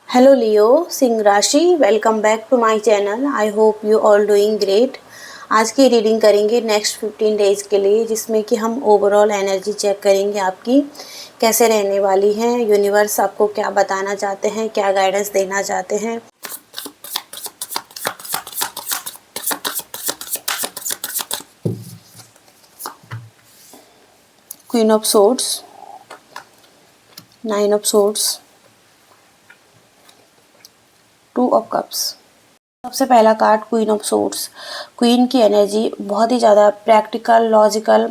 Hello Leo, सिंह राशि welcome back to my channel. I hope you all doing great. आज की reading करेंगे नेक्स्ट 15 डेज़ के लिए, जिसमें कि हम ओवरऑल एनर्जी चेक करेंगे आपकी कैसे रहने वाली है। यूनिवर्स आपको क्या बताना चाहते हैं, क्या गाइडेंस देना चाहते हैं। Queen of swords, 9 of swords, 2 of cups. सबसे पहला card queen of swords. Queen की एनर्जी बहुत ही ज़्यादा प्रैक्टिकल, लॉजिकल,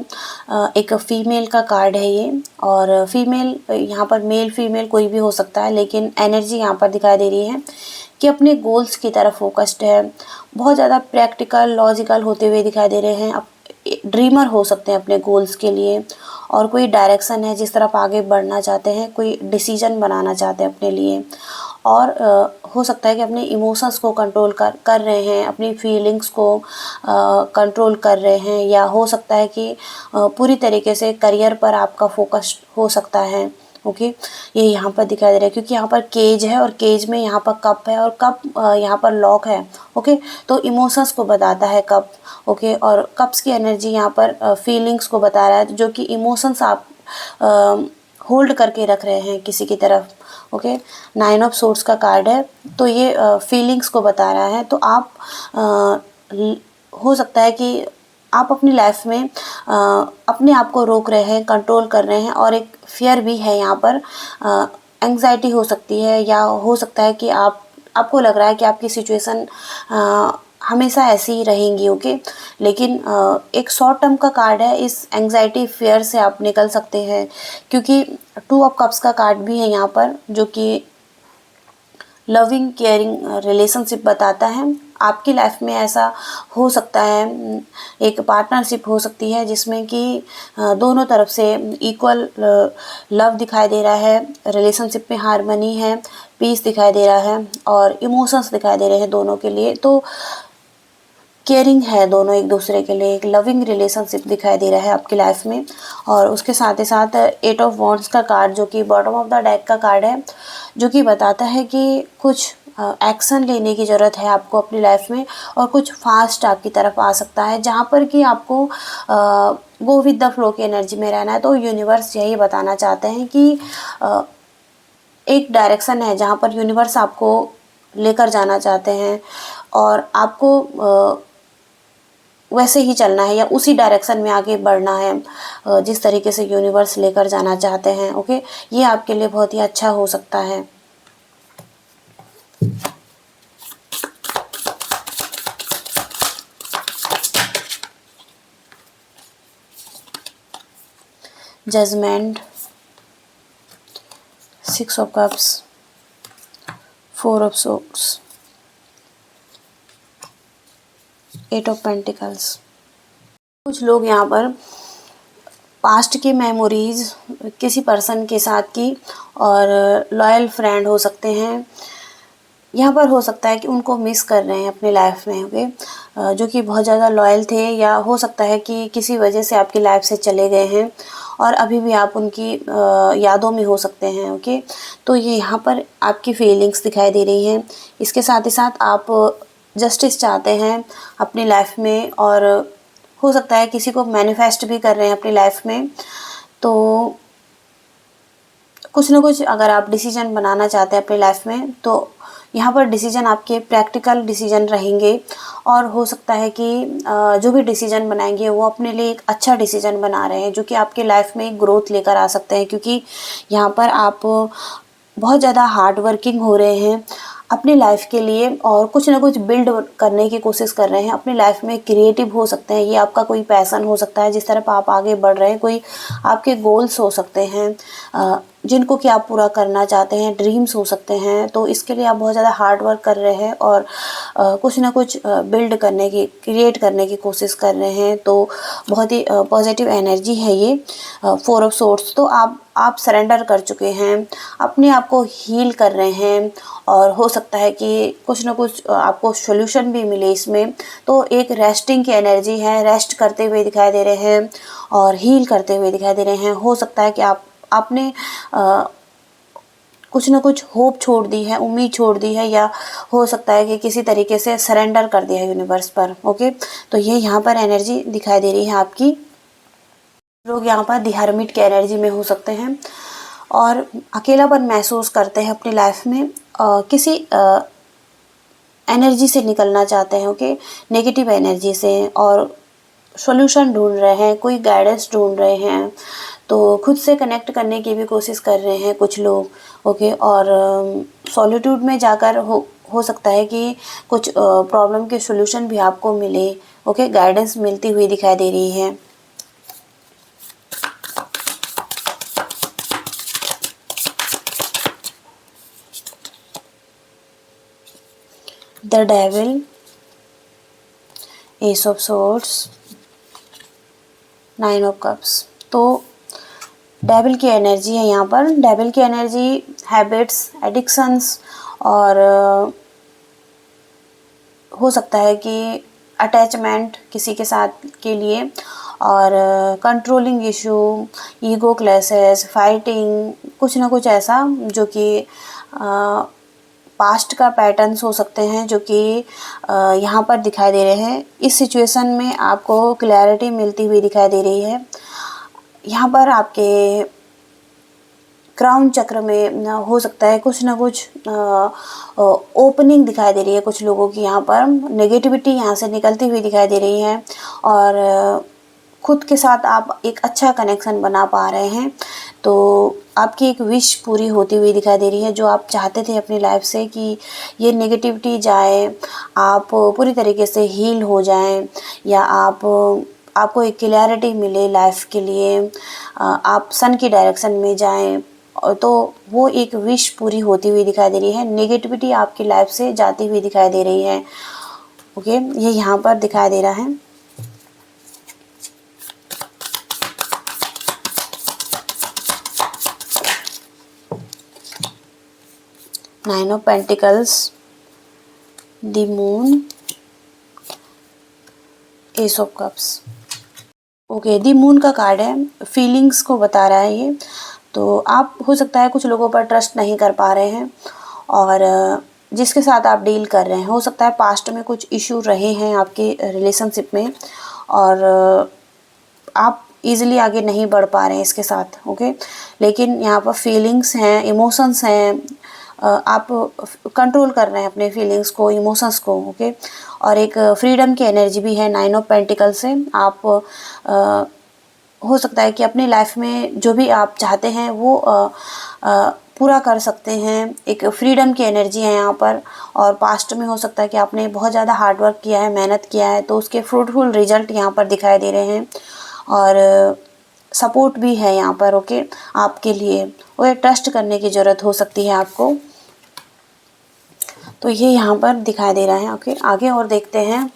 एक फीमेल का कार्ड है ये। और फीमेल यहाँ पर मेल फीमेल कोई भी हो सकता है, लेकिन एनर्जी यहाँ पर दिखाई दे रही है कि अपने गोल्स की तरफ फोकस्ड है। बहुत ज़्यादा प्रैक्टिकल, लॉजिकल होते हुए दिखाई दे रहे हैं। अब ड्रीमर हो सकते हैं अपने गोल्स के लिए, और कोई डायरेक्शन है जिस तरफ आगे बढ़ना चाहते हैं, कोई डिसीजन बनाना चाहते हैं अपने लिए। और हो सकता है कि अपने इमोशंस को कंट्रोल कर रहे हैं, अपनी फीलिंग्स को कंट्रोल कर रहे हैं, या हो सकता है कि पूरी तरीके से करियर पर आपका फोकस हो सकता है। ओके, ये यहाँ पर दिखाई दे रहा है क्योंकि यहाँ पर केज है और केज में यहाँ पर कप है और कप यहाँ पर लॉक है। ओके, तो इमोशंस को बताता है कप। ओके, और कप्स की एनर्जी यहाँ पर फीलिंग्स को बता रहा है, जो कि इमोशंस आप होल्ड करके रख रहे हैं किसी की तरफ। ओके, 9 ऑफ सोर्ड्स का कार्ड है, तो ये फीलिंग्स को बता रहा है। तो आप हो सकता है कि आप अपनी लाइफ में अपने आप को रोक रहे हैं, कंट्रोल कर रहे हैं, और एक फियर भी है यहाँ पर। एंग्जाइटी हो सकती है, या हो सकता है कि आपको लग रहा है कि आपकी सिचुएशन हमेशा ऐसी ही रहेंगी। ओके, लेकिन एक शॉर्ट टर्म का कार्ड है। इस एंग्जाइटी फियर से आप निकल सकते हैं, क्योंकि 2 ऑफ कप्स का कार्ड भी है यहाँ पर, जो कि लविंग केयरिंग रिलेशनशिप बताता है। आपकी लाइफ में ऐसा हो सकता है, एक पार्टनरशिप हो सकती है जिसमें कि दोनों तरफ से इक्वल लव दिखाई दे रहा है, रिलेशनशिप में हार्मनी है, पीस दिखाई दे रहा है, और इमोशंस दिखाई दे रहे हैं दोनों के लिए। तो केयरिंग है दोनों एक दूसरे के लिए, एक लविंग रिलेशनशिप दिखाई दे रहा है आपकी लाइफ में। और उसके साथ ही साथ 8 ऑफ वॉन्ड्स का कार्ड, जो कि बॉटम ऑफ द डेक का कार्ड है, जो कि बताता है कि कुछ एक्शन लेने की ज़रूरत है आपको अपनी लाइफ में, और कुछ फास्ट आपकी तरफ आ सकता है, जहाँ पर कि आपको गो विद द फ्लो की एनर्जी में रहना है। तो यूनिवर्स यही बताना चाहते हैं कि एक डायरेक्शन है जहाँ पर यूनिवर्स आपको लेकर जाना चाहते हैं, और आपको वैसे ही चलना है, या उसी डायरेक्शन में आगे बढ़ना है जिस तरीके से यूनिवर्स लेकर जाना चाहते हैं। ओके, ये आपके लिए बहुत ही अच्छा हो सकता है। Judgement, 6 of cups, 4 of swords, 8 of pentacles. कुछ लोग यहाँ पर पास्ट की मेमोरीज किसी पर्सन के साथ की, और लॉयल फ्रेंड हो सकते हैं। यहाँ पर हो सकता है कि उनको मिस कर रहे हैं अपनी लाइफ में। ओके, जो कि बहुत ज़्यादा लॉयल थे, या हो सकता है कि किसी वजह से आपकी लाइफ से चले गए हैं और अभी भी आप उनकी यादों में हो सकते हैं। ओके, तो ये यहाँ पर आपकी फीलिंग्स दिखाई दे रही हैं। इसके साथ ही साथ आप जस्टिस चाहते हैं अपनी लाइफ में, और हो सकता है किसी को मैनिफेस्ट भी कर रहे हैं अपनी लाइफ में। तो कुछ ना कुछ अगर आप डिसीजन बनाना चाहते हैं अपनी लाइफ में, तो यहाँ पर डिसीजन आपके प्रैक्टिकल डिसीजन रहेंगे, और हो सकता है कि जो भी डिसीजन बनाएंगे वो अपने लिए एक अच्छा डिसीजन बना रहे हैं, जो कि आपके लाइफ में एक ग्रोथ लेकर आ सकते हैं। क्योंकि यहाँ पर आप बहुत ज़्यादा हार्ड वर्किंग हो रहे हैं अपनी लाइफ के लिए, और कुछ ना कुछ बिल्ड करने की कोशिश कर रहे हैं अपनी लाइफ में। क्रिएटिव हो सकते हैं, ये आपका कोई पैशन हो सकता है जिस तरफ आप आगे बढ़ रहे हैं, कोई आपके गोल्स हो सकते हैं जिनको कि आप पूरा करना चाहते हैं, ड्रीम्स हो सकते हैं। तो इसके लिए आप बहुत ज़्यादा हार्ड वर्क कर रहे हैं, और कुछ ना कुछ बिल्ड करने की, क्रिएट करने की कोशिश कर रहे हैं। तो बहुत ही पॉजिटिव एनर्जी है ये 4 ऑफ सोर्ड्स। तो आप सरेंडर कर चुके हैं, अपने आप को हील कर रहे हैं, और हो सकता है कि कुछ ना कुछ आपको सॉल्यूशन भी मिले इसमें। तो एक रेस्टिंग की एनर्जी है, रेस्ट करते हुए दिखाई दे रहे हैं और हील करते हुए दिखाई दे रहे हैं। हो सकता है कि आपने कुछ ना कुछ होप छोड़ दी है, उम्मीद छोड़ दी है, या हो सकता है कि किसी तरीके से सरेंडर कर दिया है यूनिवर्स पर। ओके, तो ये यहाँ पर एनर्जी दिखाई दे रही है आपकी। लोग यहाँ पर दी हर्मिट की एनर्जी में हो सकते हैं और अकेलापन महसूस करते हैं अपनी लाइफ में, किसी एनर्जी से निकलना चाहते हैं। ओके, नेगेटिव एनर्जी से, और सॉल्यूशन ढूंढ रहे हैं, कोई गाइडेंस ढूंढ रहे हैं, तो खुद से कनेक्ट करने की भी कोशिश कर रहे हैं कुछ लोग। ओके, और सॉलिट्यूड में जाकर हो सकता है कि कुछ प्रॉब्लम के सॉल्यूशन भी आपको मिले। ओके, गाइडेंस मिलती हुई दिखाई दे रही है। The devil, S of swords, 9 of cups. तो डेविल की एनर्जी है यहाँ पर। डेविल की एनर्जी हैबिट्स, एडिक्शंस, और हो सकता है कि अटैचमेंट किसी के साथ के लिए, और controlling issue, ego clashes, fighting, कुछ ना कुछ ऐसा जो कि पास्ट का पैटर्न्स हो सकते हैं, जो कि यहाँ पर दिखाई दे रहे हैं। इस सिचुएशन में आपको क्लैरिटी मिलती हुई दिखाई दे रही है। यहाँ पर आपके क्राउन चक्र में हो सकता है कुछ ना कुछ ओपनिंग दिखाई दे रही है कुछ लोगों की। यहाँ पर नेगेटिविटी यहाँ से निकलती हुई दिखाई दे रही है, और खुद के साथ आप एक अच्छा कनेक्शन बना पा रहे हैं। तो आपकी एक विश पूरी होती हुई दिखाई दे रही है, जो आप चाहते थे अपनी लाइफ से कि ये नेगेटिविटी जाए, आप पूरी तरीके से हील हो जाएं, या आपको एक क्लैरिटी मिले लाइफ के लिए, आप सन की डायरेक्शन में जाएं। तो वो एक विश पूरी होती हुई दिखाई दे रही है। नेगेटिविटी आपकी लाइफ से जाती हुई दिखाई दे रही है। ओके, ये यहाँ पर दिखाई दे रहा है। Nine of pentacles, the moon, S of cups. Okay, the moon का कार्ड है, फीलिंग्स को बता रहा है ये। तो आप हो सकता है कुछ लोगों पर ट्रस्ट नहीं कर पा रहे हैं, और जिसके साथ आप डील कर रहे हैं, हो सकता है पास्ट में कुछ इशू रहे हैं आपके रिलेशनशिप में, और आप इजीली आगे नहीं बढ़ पा रहे हैं इसके साथ। ओके, लेकिन यहाँ पर फीलिंग्स हैं, इमोशंस हैं, आप कंट्रोल कर रहे हैं अपने फीलिंग्स को, इमोशंस को। ओके, और एक फ्रीडम की एनर्जी भी है 9 ऑफ पेंटिकल से। आप हो सकता है कि अपनी लाइफ में जो भी आप चाहते हैं वो पूरा कर सकते हैं। एक फ्रीडम की एनर्जी है यहाँ पर, और पास्ट में हो सकता है कि आपने बहुत ज़्यादा हार्ड वर्क किया है, मेहनत किया है, तो उसके फ्रूटफुल रिजल्ट यहाँ पर दिखाई दे रहे हैं, और सपोर्ट भी है यहाँ पर। ओके, आपके लिए वो ट्रस्ट करने की ज़रूरत हो सकती है आपको। तो ये यहाँ पर दिखाई दे रहा है। ओके, आगे और देखते हैं।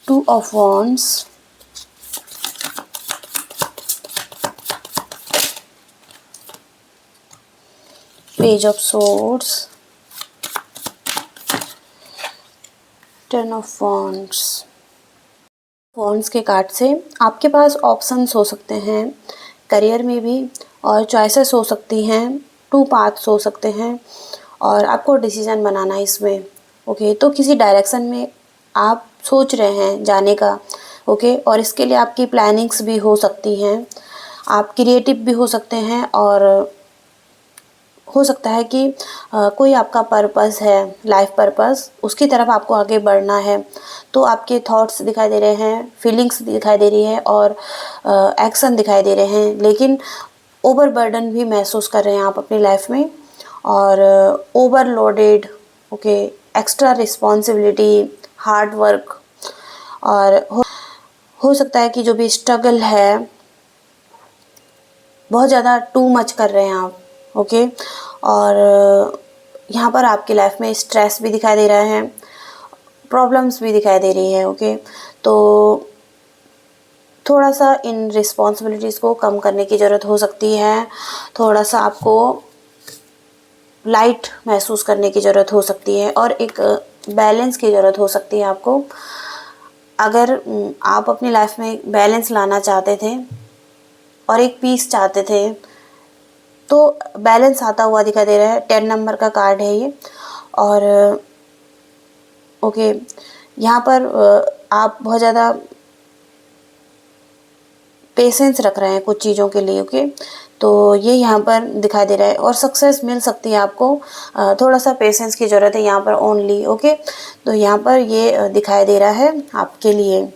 Two of wands, page of swords, 10 of wands. Wands के कार्ड से आपके पास ऑप्शंस हो सकते हैं करियर में भी, और चॉइसेस हो सकती हैं, 2 पाथ्स हो सकते हैं, और आपको डिसीजन बनाना है इसमें। ओके, तो किसी डायरेक्शन में आप सोच रहे हैं जाने का। ओके, और इसके लिए आपकी प्लानिंग्स भी हो सकती हैं, आप क्रिएटिव भी हो सकते हैं, और हो सकता है कि कोई आपका पर्पस है, लाइफ पर्पस, उसकी तरफ आपको आगे बढ़ना है। तो आपके थॉट्स दिखाई दे रहे हैं, फीलिंग्स दिखाई दे रही है, और एक्शन दिखाई दे रहे हैं, लेकिन ओवरबर्डन भी महसूस कर रहे हैं आप अपनी लाइफ में, और overloaded. Okay, extra responsibility, hard work, और हो सकता है कि जो भी स्ट्रगल है, बहुत ज़्यादा टू मच कर रहे हैं आप। ओके, और यहाँ पर आपकी लाइफ में स्ट्रेस भी दिखाई दे रहा है, प्रॉब्लम्स भी दिखाई दे रही है। ओके, तो थोड़ा सा इन रिस्पॉन्सिबिलिटीज़ को कम करने की ज़रूरत हो सकती है, थोड़ा सा आपको लाइट महसूस करने की ज़रूरत हो सकती है, और एक बैलेंस की ज़रूरत हो सकती है आपको। अगर आप अपनी लाइफ में बैलेंस लाना चाहते थे और एक पीस चाहते थे, तो बैलेंस आता हुआ दिखाई दे रहा है। 10 नंबर का कार्ड है ये। और ओके, यहाँ पर आप बहुत ज़्यादा पेशेंस रख रहे हैं कुछ चीज़ों के लिए। ओके, तो ये यहाँ पर दिखाई दे रहा है और सक्सेस मिल सकती है आपको। थोड़ा सा पेशेंस की ज़रूरत है यहाँ पर ओनली। ओके, तो यहाँ पर ये दिखाई दे रहा है आपके लिए।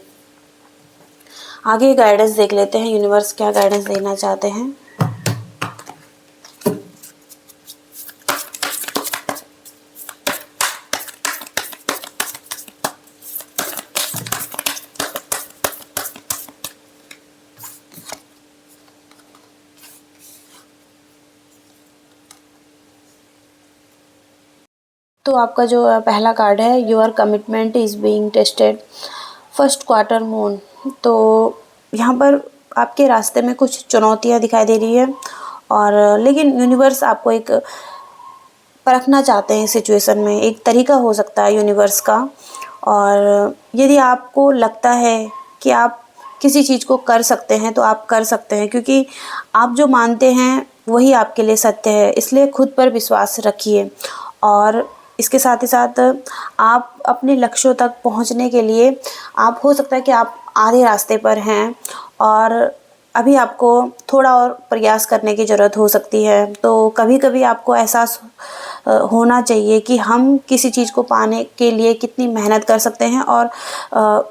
आगे गाइडेंस देख लेते हैं, यूनिवर्स क्या गाइडेंस देना चाहते हैं। तो आपका जो पहला कार्ड है, your commitment is being tested, first quarter moon. तो यहाँ पर आपके रास्ते में कुछ चुनौतियाँ दिखाई दे रही है, और लेकिन यूनिवर्स आपको एक परखना चाहते हैं सिचुएशन में। एक तरीका हो सकता है यूनिवर्स का। और यदि आपको लगता है कि आप किसी चीज़ को कर सकते हैं तो आप कर सकते हैं, क्योंकि आप जो मानते हैं वही आपके लिए सत्य है। इसलिए खुद पर विश्वास रखिए। और इसके साथ ही साथ आप अपने लक्ष्यों तक पहुंचने के लिए, आप हो सकता है कि आप आधे रास्ते पर हैं और अभी आपको थोड़ा और प्रयास करने की ज़रूरत हो सकती है। तो कभी-कभी आपको एहसास होना चाहिए कि हम किसी चीज़ को पाने के लिए कितनी मेहनत कर सकते हैं, और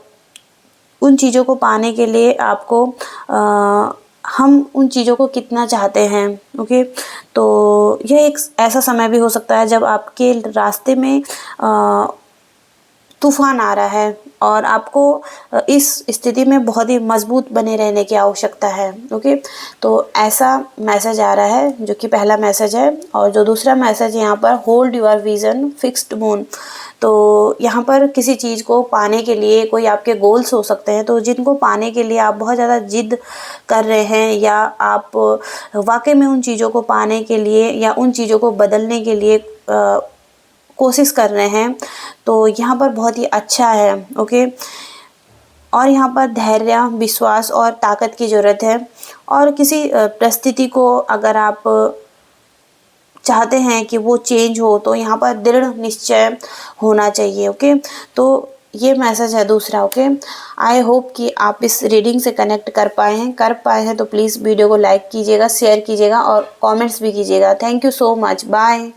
उन चीज़ों को पाने के लिए आपको हम उन चीज़ों को कितना चाहते हैं। ओके, तो यह एक ऐसा समय भी हो सकता है जब आपके रास्ते में तूफ़ान आ रहा है और आपको इस स्थिति में बहुत ही मजबूत बने रहने की आवश्यकता है। ओके, तो ऐसा मैसेज आ रहा है जो कि पहला मैसेज है। और जो दूसरा मैसेज है यहाँ पर, hold your vision fixed moon. तो यहाँ पर किसी चीज़ को पाने के लिए कोई आपके गोल्स हो सकते हैं, तो जिनको पाने के लिए आप बहुत ज़्यादा जिद कर रहे हैं, या आप वाकई में उन चीज़ों को पाने के लिए या उन चीज़ों को बदलने के लिए कोशिश कर रहे हैं, तो यहाँ पर बहुत ही अच्छा है। ओके, और यहाँ पर धैर्य, विश्वास और ताकत की ज़रूरत है। और किसी परिस्थिति को अगर आप चाहते हैं कि वो चेंज हो, तो यहाँ पर दृढ़ निश्चय होना चाहिए। ओके, तो ये मैसेज है दूसरा। ओके, आई होप कि आप इस रीडिंग से कनेक्ट कर पाए हैं तो प्लीज़ वीडियो को लाइक कीजिएगा, शेयर कीजिएगा और कमेंट्स भी कीजिएगा। Thank you so much, bye.